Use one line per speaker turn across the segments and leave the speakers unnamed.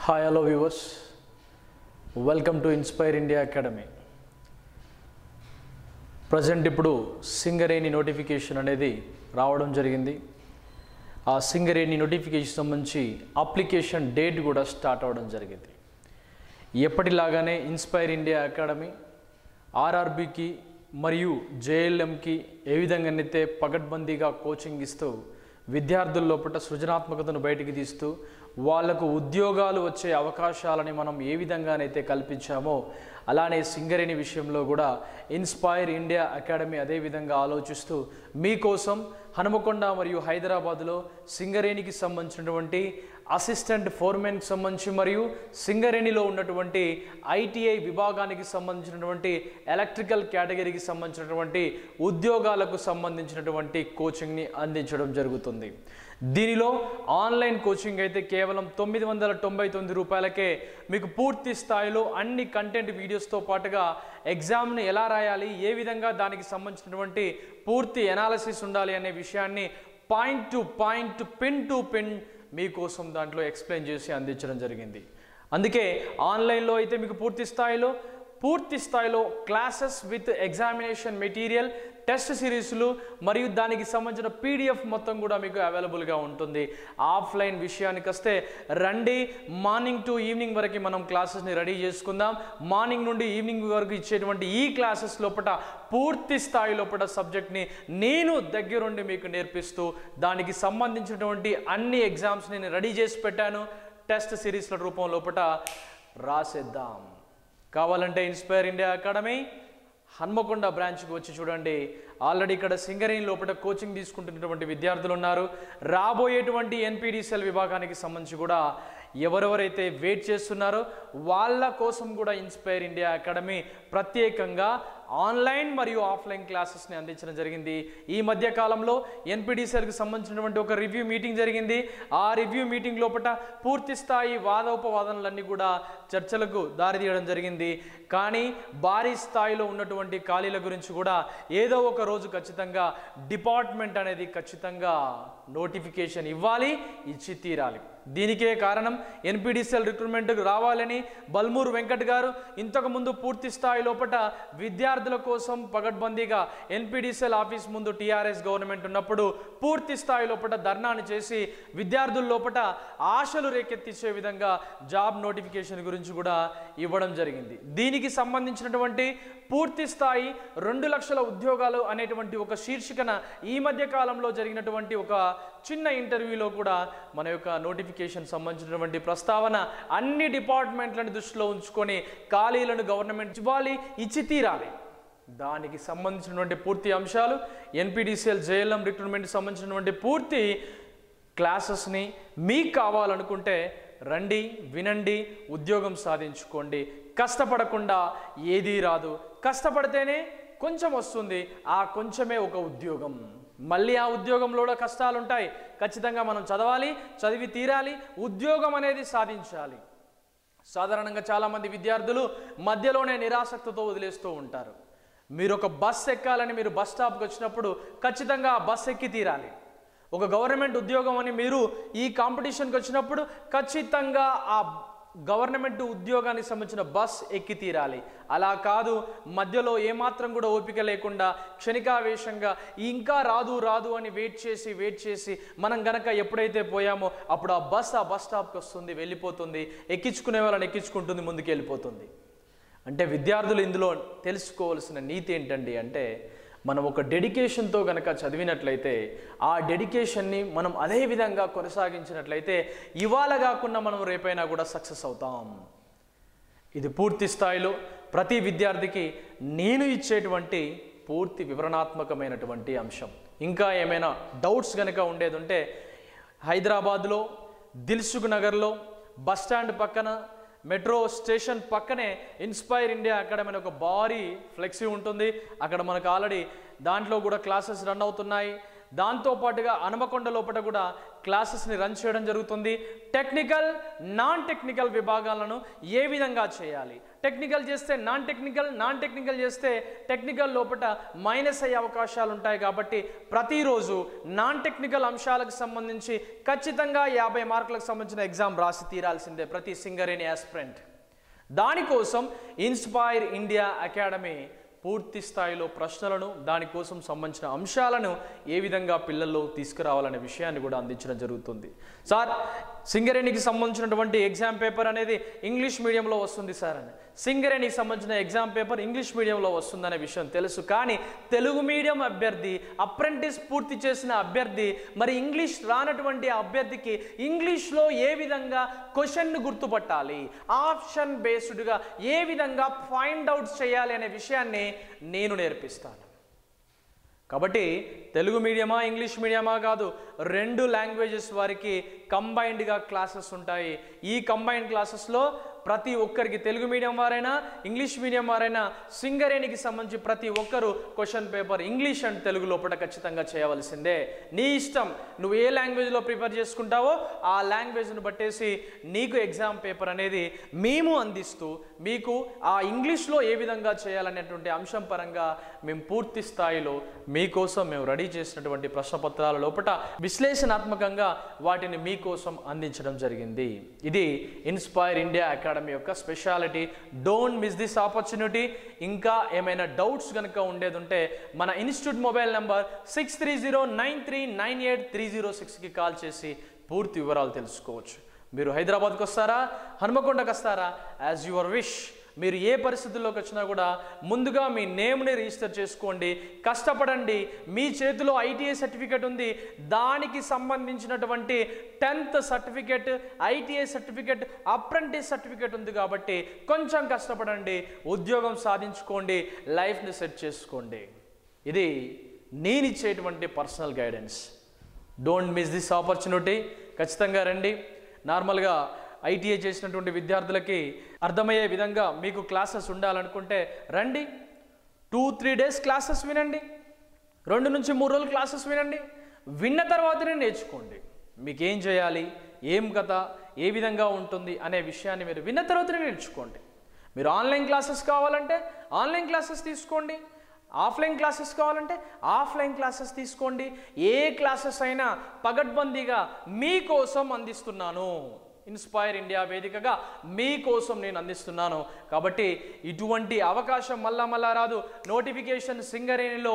Hi, hello viewers. Welcome to Inspire India Academy. Present ఇప్పుడు Singareni notification అనేది రావడం జరిగింది. ఆ సింగరేణి నోటిఫికేషన్ సంబంధించి అప్లికేషన్ డేట్ కూడా స్టార్ట్ అవ్వడం జరిగింది. ఎప్పటిలాగానే ఇన్స్పైర్ ఇండియా అకాడమీ ఆర్ఆర్బికి మరియు జేఎల్ఎంకి ఏ విధంగానైతే పగడ్బందీగా కోచింగ్ ఇస్తూ విద్యార్థుల లోపల సృజనాత్మకతను బయటికి తీస్తూ వాళ్లకు ఉద్యోగాలు వచ్చే అవకాశాలని మనం ఏ విధంగానైతే కల్పించామో అలానే సింగరేణి విషయంలో కూడా ఇన్స్పైర్ ఇండియా అకాడమీ అదే విధంగా ఆలోచిస్తూ మీకోసం హనుమకొండ మరియు హైదరాబాద్లో సింగరేణికి సంబంధించినటువంటి అసిస్టెంట్ ఫోర్మెన్కి సంబంధించి మరియు సింగరేణిలో ఉన్నటువంటి ఐటీఐ విభాగానికి సంబంధించినటువంటి ఎలక్ట్రికల్ కేటగిరీకి సంబంధించినటువంటి ఉద్యోగాలకు సంబంధించినటువంటి కోచింగ్ని అందించడం జరుగుతుంది. దీనిలో ఆన్లైన్ కోచింగ్ అయితే కేవలం 999 రూపాయలకే మీకు పూర్తి స్థాయిలో అన్ని కంటెంట్ వీడియోస్తో పాటుగా ఎగ్జామ్ని ఎలా రాయాలి, ఏ విధంగా దానికి సంబంధించినటువంటి పూర్తి ఎనాలిసిస్ ఉండాలి అనే విషయాన్ని point to point, pin to pin మీకోసం దాంట్లో ఎక్స్ప్లెయిన్ చేసి అందించడం జరిగింది. అందుకే ఆన్లైన్లో అయితే మీకు పూర్తి స్థాయిలో classes with examination material, test సిరీస్లు మరియు దానికి సంబంధించిన పీడిఎఫ్ మొత్తం కూడా మీకు అవైలబుల్గా ఉంటుంది. ఆఫ్లైన్ విషయానికి వస్తే రండి, మార్నింగ్ టు ఈవినింగ్ వరకు మనం క్లాసెస్ని రెడీ చేసుకుందాం. మార్నింగ్ నుండి ఈవినింగ్ వరకు ఇచ్చేటువంటి ఈ క్లాసెస్ లోపల పూర్తి స్థాయి లోపల సబ్జెక్ట్ని నేను దగ్గరుండి మీకు నేర్పిస్తూ దానికి సంబంధించినటువంటి అన్ని ఎగ్జామ్స్ నేను రెడీ చేసి పెట్టాను. టెస్ట్ సిరీస్ల రూపం లోపల రాసేద్దాం. కావాలంటే ఇన్స్పైర్ ఇండియా అకాడమీ హన్మకొండ బ్రాంచ్కి వచ్చి చూడండి. ఆల్రెడీ ఇక్కడ సింగరేణి లోపల కోచింగ్ తీసుకుంటున్నటువంటి విద్యార్థులు ఉన్నారు. రాబోయేటువంటి ఎన్పీడీసీఎల్ విభాగానికి సంబంధించి కూడా ఎవరెవరైతే వెయిట్ చేస్తున్నారో వాళ్ళ కోసం కూడా ఇన్స్పైర్ ఇండియా అకాడమీ ప్రత్యేకంగా ఆన్లైన్ మరియు ఆఫ్లైన్ క్లాసెస్ని అందించడం జరిగింది. ఈ మధ్య కాలంలో ఎన్పీడీసీఎల్కి సంబంధించినటువంటి ఒక రివ్యూ మీటింగ్ జరిగింది. ఆ రివ్యూ మీటింగ్ లోపల పూర్తి స్థాయి వాదోపవాదనలన్నీ కూడా చర్చలకు దారితీయడం జరిగింది. కానీ భారీ స్థాయిలో ఉన్నటువంటి ఖాళీల గురించి కూడా ఏదో ఒక రోజు ఖచ్చితంగా డిపార్ట్మెంట్ అనేది ఖచ్చితంగా నోటిఫికేషన్ ఇచ్చి తీరాలి. దీనికే కారణం ఎన్పీడీసీఎల్ రిక్రూట్మెంట్కి రావాలని బల్మూరు వెంకట్ గారు ఇంతకుముందు పూర్తి స్థాయి లోపల విద్యార్థుల కోసం పగడ్బందీగా ఎన్పీడీసీఎల్ ఆఫీస్ ముందు టీఆర్ఎస్ గవర్నమెంట్ ఉన్నప్పుడు పూర్తి స్థాయి లోపల ధర్నాను చేసి విద్యార్థుల లోపల ఆశలు రేకెత్తించే విధంగా జాబ్ నోటిఫికేషన్ గురించి కూడా ఇవ్వడం జరిగింది. దీనికి సంబంధించినటువంటి పూర్తి స్థాయి 2 లక్షల ఉద్యోగాలు అనేటువంటి ఒక శీర్షికన ఈ మధ్య కాలంలో జరిగినటువంటి ఒక చిన్న ఇంటర్వ్యూలో కూడా మన యొక్క నోటిఫికేషన్ సంబంధించినటువంటి ప్రస్తావన అన్ని డిపార్ట్మెంట్లను దృష్టిలో ఉంచుకొని ఖాళీలను గవర్నమెంట్ ఇచ్చి తీరాలి. దానికి సంబంధించినటువంటి పూర్తి అంశాలు ఎన్పీడీసీఎల్ జేఎల్ఎం రిక్రూట్మెంట్కి సంబంధించినటువంటి పూర్తి క్లాసెస్ని మీకు కావాలనుకుంటే రండి, వినండి, ఉద్యోగం సాధించుకోండి. కష్టపడకుండా ఏదీ రాదు. కష్టపడితేనే కొంచెం వస్తుంది. ఆ కొంచెమే ఒక ఉద్యోగం. మళ్ళీ ఆ ఉద్యోగంలో కూడా కష్టాలు ఉంటాయి. ఖచ్చితంగా మనం చదివి తీరాలి. ఉద్యోగం అనేది సాధించాలి. సాధారణంగా చాలామంది విద్యార్థులు మధ్యలోనే నిరాసక్తితో వదిలేస్తూ ఉంటారు. మీరు ఒక బస్ ఎక్కాలని మీరు బస్ స్టాప్కి వచ్చినప్పుడు ఖచ్చితంగా ఆ బస్ ఎక్కి తీరాలి. ఒక గవర్నమెంట్ ఉద్యోగం అని మీరు ఈ కాంపిటీషన్కి వచ్చినప్పుడు ఖచ్చితంగా ఆ గవర్నమెంట్ ఉద్యోగానికి సంబంధించిన బస్ ఎక్కి తీరాలి. అలా కాదు మధ్యలో ఏమాత్రం కూడా ఓపిక లేకుండా క్షణికావేశంగా ఇంకా రాదు అని వెయిట్ చేసి మనం గనక ఎప్పుడైతే పోయామో అప్పుడు ఆ బస్ స్టాప్కి వస్తుంది, వెళ్ళిపోతుంది, ఎక్కించుకునే వాళ్ళని ఎక్కించుకుంటుంది, ముందుకు వెళ్ళిపోతుంది. అంటే విద్యార్థులు ఇందులో తెలుసుకోవాల్సిన నీతి ఏంటండి అంటే మనం ఒక డెడికేషన్తో కనుక చదివినట్లయితే ఆ డెడికేషన్ని మనం అదే విధంగా కొనసాగించినట్లయితే ఇవాళ కాకుండా మనం రేపైనా కూడా సక్సెస్ అవుతాం. ఇది పూర్తి స్థాయిలో ప్రతి విద్యార్థికి నేను ఇచ్చేటువంటి పూర్తి వివరణాత్మకమైనటువంటి అంశం. ఇంకా ఏమైనా డౌట్స్ కనుక ఉండేది ఉంటే హైదరాబాద్లో దిల్సుఖ్ నగర్లో బస్టాండ్ పక్కన మెట్రో స్టేషన్ పక్కనే ఇన్స్పైర్ ఇండియా అకాడమీ అనే ఒక భారీ ఫ్లెక్సీ ఉంటుంది. అక్కడ మనకు ఆల్రెడీ దాంట్లో కూడా క్లాసెస్ రన్ అవుతున్నాయి. దాంతోపాటుగా హనుమకొండ లోపల కూడా క్లాసెస్ని రన్ చేయడం జరుగుతుంది. టెక్నికల్, నాన్ టెక్నికల్ విభాగాలను ఏ విధంగా చేయాలి, టెక్నికల్ చేస్తే నాన్ టెక్నికల్, నాన్ టెక్నికల్ చేస్తే టెక్నికల్ లోపల మైనస్ అయ్యే అవకాశాలు ఉంటాయి. కాబట్టి ప్రతిరోజు నాన్ టెక్నికల్ అంశాలకు సంబంధించి ఖచ్చితంగా 50 మార్కులకు సంబంధించిన ఎగ్జామ్ రాసి తీరాల్సిందే ప్రతి సింగరేణి యాస్పిరెంట్. దానికోసం ఇన్స్పైర్ ఇండియా అకాడమీ పూర్తి స్థాయిలో ప్రశ్నలను, దానికోసం సంబంధించిన అంశాలను ఏ విధంగా పిల్లల్లో తీసుకురావాలనే విషయాన్ని కూడా అందించడం జరుగుతుంది. సార్, సింగరేణికి సంబంధించినటువంటి ఎగ్జామ్ పేపర్ అనేది ఇంగ్లీష్ మీడియంలో వస్తుంది సార్ అని. సింగరేణికి సంబంధించిన ఎగ్జామ్ పేపర్ ఇంగ్లీష్ మీడియంలో వస్తుందనే విషయం తెలుసు. కానీ తెలుగు మీడియం అభ్యర్థి, అప్రెంటిస్ పూర్తి చేసిన అభ్యర్థి, మరి ఇంగ్లీష్ రానటువంటి అభ్యర్థికి ఇంగ్లీష్లో ఏ విధంగా క్వశ్చన్ను గుర్తుపట్టాలి, ఆప్షన్ బేస్డ్గా ఏ విధంగా ఫైండ్ అవుట్ చేయాలి అనే విషయాన్ని నేను నేర్పిస్తాను. కాబట్టి తెలుగు మీడియమా ఇంగ్లీష్ మీడియమా కాదు, 2 లాంగ్వేజెస్ వారికి కంబైన్డ్గా క్లాసెస్ ఉంటాయి. ఈ కంబైన్డ్ క్లాసెస్లో ప్రతి ఒక్కరికి, తెలుగు మీడియం వారైనా ఇంగ్లీష్ మీడియం వారైనా, సింగరేణికి సంబంధించి ప్రతి ఒక్కరు question paper English and Telugu లోపల ఖచ్చితంగా చేయవలసిందే. నీ ఇష్టం, నువ్వు ఏ లాంగ్వేజ్లో ప్రిపేర్ చేసుకుంటావో ఆ లాంగ్వేజ్ను బట్టేసి నీకు ఎగ్జామ్ పేపర్ అనేది మేము అందిస్తూ, మీకు ఆ ఇంగ్లీష్లో ఏ విధంగా చేయాలనేటువంటి అంశం పరంగా మేము పూర్తి స్థాయిలో మీకోసం మేము రెడీ చేసినటువంటి ప్రశ్నపత్రాల లోపల విశ్లేషణాత్మకంగా వాటిని మీకోసం అందించడం జరిగింది. ఇది ఇన్స్పైర్ ఇండియా అకాడమీ యొక్క speciality. Don't miss this opportunity. ఇంకా ఏమైనా డౌట్స్ కనుక ఉండేది ఉంటే మన ఇన్స్టిట్యూట్ మొబైల్ నెంబర్ 6309398306కి కాల్ చేసి పూర్తి వివరాలు తెలుసుకోవచ్చు. మీరు హైదరాబాద్కి వస్తారా, హనుమకొండకు వస్తారా, యాజ్ యువర్ విష్. మీరు ఏ పరిస్థితుల్లోకి వచ్చినా కూడా ముందుగా మీ నేమ్ని రిజిస్టర్ చేసుకోండి, కష్టపడండి. మీ చేతిలో ఐటీఐ సర్టిఫికేట్ ఉంది, దానికి సంబంధించినటువంటి 10th certificate, ITI certificate, apprentice certificate ఉంది. కాబట్టి కొంచెం కష్టపడండి, ఉద్యోగం సాధించుకోండి, లైఫ్ని సెట్ చేసుకోండి. ఇది నేను ఇచ్చేటువంటి personal guidance. Don't miss this opportunity. ఖచ్చితంగా రండి. నార్మల్గా ఐటీఐ చేసినటువంటి విద్యార్థులకి అర్థమయ్యే విధంగా మీకు క్లాసెస్ ఉండాలనుకుంటే రండి. 2-3 డేస్ క్లాసెస్ వినండి, 2 నుంచి 3 రోజులు క్లాసెస్ వినండి. విన్న తర్వాతనే నేర్చుకోండి. మీకు ఏం చేయాలి, ఏం కథ, ఏ విధంగా ఉంటుంది అనే విషయాన్ని మీరు విన్న తర్వాతనే నేర్చుకోండి. మీరు ఆన్లైన్ క్లాసెస్ కావాలంటే ఆన్లైన్ క్లాసెస్ తీసుకోండి, ఆఫ్లైన్ క్లాసెస్ కావాలంటే ఆఫ్లైన్ క్లాసెస్ తీసుకోండి. ఏ క్లాసెస్ అయినా పగడ్బందీగా మీకోసం అందిస్తున్నాను. ఇన్స్పైర్ ఇండియా వేదికగా మీకోసం నేను అందిస్తున్నాను. కాబట్టి ఇటువంటి అవకాశం మళ్ళా రాదు. నోటిఫికేషన్ సింగరేణిలో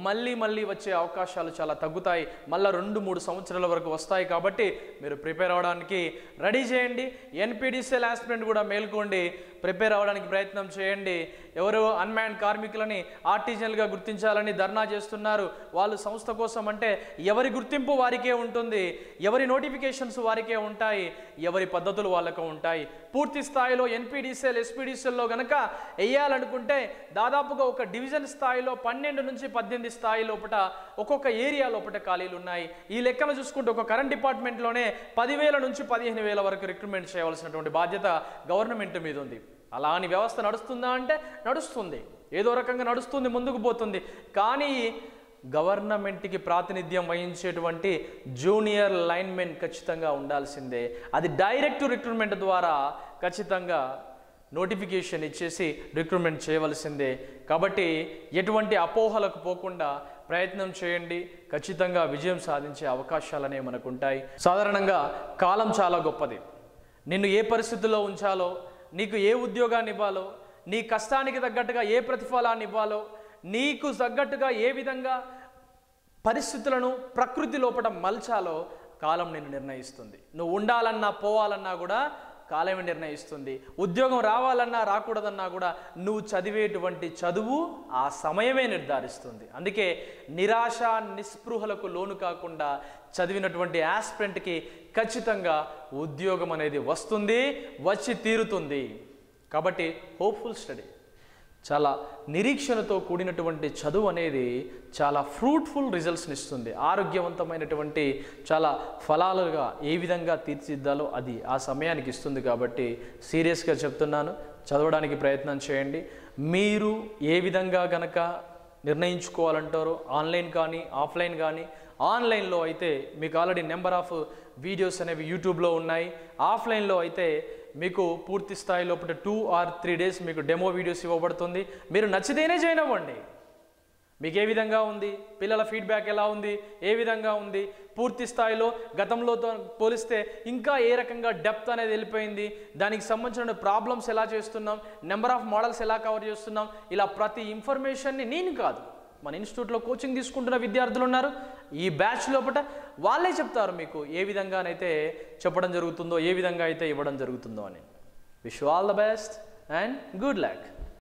మళ్ళీ వచ్చే అవకాశాలు చాలా తగ్గుతాయి. మళ్ళీ 2-3 సంవత్సరాల వరకు వస్తాయి. కాబట్టి మీరు ప్రిపేర్ అవ్వడానికి రెడీ చేయండి. ఎన్పీడీసీఎల్ ఆస్పిరెంట్ కూడా మేల్కోండి, ప్రిపేర్ అవ్వడానికి ప్రయత్నం చేయండి. ఎవరు అన్మ్యాన్ కార్మికులని ఆర్టిజనల్గా గుర్తించాలని ధర్నా చేస్తున్నారు. వాళ్ళు సంస్థ కోసం అంటే ఎవరి గుర్తింపు వారికే ఉంటుంది, ఎవరి నోటిఫికేషన్స్ వారికే ఉంటాయి, ఎవరి పద్ధతులు వాళ్ళకు ఉంటాయి. పూర్తి స్థాయిలో ఎన్పీడీసీఎల్, ఎస్పీడీసీఎల్లో కనుక వేయాలనుకుంటే దాదాపుగా ఒక డివిజన్ స్థాయిలో 12 నుంచి 18 స్థాయి లోపల ఒక్కొక్క ఏరియా లోపల ఖాళీలు ఉన్నాయి. ఈ లెక్కను చూసుకుంటే ఒక కరెంట్ డిపార్ట్మెంట్లోనే 10,000 నుంచి 15,000 వరకు రిక్రూట్మెంట్ చేయవలసినటువంటి బాధ్యత గవర్నమెంట్ మీద ఉంది. అలాని వ్యవస్థ నడుస్తుందా అంటే నడుస్తుంది, ఏదో రకంగా నడుస్తుంది, ముందుకు పోతుంది. కానీ గవర్నమెంట్కి ప్రాతినిధ్యం వహించేటువంటి జూనియర్ లైన్మెన్ ఖచ్చితంగా ఉండాల్సిందే. అది డైరెక్ట్ రిక్రూట్మెంట్ ద్వారా ఖచ్చితంగా నోటిఫికేషన్ ఇచ్చేసి రిక్రూట్మెంట్ చేయవలసిందే. కాబట్టి ఎటువంటి అపోహలకు పోకుండా ప్రయత్నం చేయండి. ఖచ్చితంగా విజయం సాధించే అవకాశాలనే మనకు ఉంటాయి. సాధారణంగా కాలం చాలా గొప్పది. నిన్ను ఏ పరిస్థితుల్లో ఉంచాలో, నీకు ఏ ఉద్యోగాన్ని ఇవ్వాలో, నీ కష్టానికి తగ్గట్టుగా ఏ ప్రతిఫలాన్ని ఇవ్వాలో, నీకు తగ్గట్టుగా ఏ విధంగా పరిస్థితులను ప్రకృతి లోపల మలచాలో కాలం నిన్ను నిర్ణయిస్తుంది. నువ్వు ఉండాలన్నా పోవాలన్నా కూడా కాలమే నిర్ణయిస్తుంది. ఉద్యోగం రావాలన్నా రాకూడదన్నా కూడా నువ్వు చదివేటువంటి చదువు ఆ సమయమే నిర్ధారిస్తుంది. అందుకే నిరాశ నిస్పృహలకు లోను కాకుండా చదివినటువంటి యాస్పిరెంట్కి ఖచ్చితంగా ఉద్యోగం అనేది వస్తుంది, వచ్చి తీరుతుంది. కాబట్టి హోప్ఫుల్ స్టడీ, చాలా నిరీక్షణతో కూడినటువంటి చదువు అనేది చాలా ఫ్రూట్ఫుల్ రిజల్ట్స్ని ఇస్తుంది. ఆరోగ్యవంతమైనటువంటి చాలా ఫలాలుగా ఏ విధంగా తీర్చిదిద్దాలో అది ఆ సమయానికి ఇస్తుంది. కాబట్టి సీరియస్గా చెప్తున్నాను, చదవడానికి ప్రయత్నం చేయండి. మీరు ఏ విధంగా గనక నిర్ణయించుకోవాలంటారో ఆన్లైన్ కానీ ఆఫ్లైన్ కానీ ఆన్లైన్లో అయితే మీకు ఆల్రెడీ నెంబర్ ఆఫ్ వీడియోస్ అనేవి యూట్యూబ్లో ఉన్నాయి. ఆఫ్లైన్లో అయితే మీకు పూర్తి స్థాయిలో 2 or 3 days మీకు డెమో వీడియోస్ ఇవ్వబడుతుంది. మీరు నచ్చితేనే జాయిన్ అవ్వండి. మీకు ఏ విధంగా ఉంది, పిల్లల ఫీడ్బ్యాక్ ఎలా ఉంది, ఏ విధంగా ఉంది, పూర్తి స్థాయిలో గతంలో పోలిస్తే ఇంకా ఏ రకంగా డెప్త్ అనేది వెళ్ళిపోయింది, దానికి సంబంధించిన ప్రాబ్లమ్స్ ఎలా చేస్తున్నాం, నెంబర్ ఆఫ్ మోడల్స్ ఎలా కవర్ చేస్తున్నాం, ఇలా ప్రతి ఇన్ఫర్మేషన్ని నేను కాదు, మన ఇన్స్టిట్యూట్లో కోచింగ్ తీసుకుంటున్న విద్యార్థులు ఉన్నారు. ఈ బ్యాచ్ లోపల వాళ్ళే చెప్తారు మీకు ఏ విధంగానైతే చెప్పడం జరుగుతుందో, ఏ విధంగా అయితే ఇవ్వడం జరుగుతుందో అని. Wish you all the best and good luck.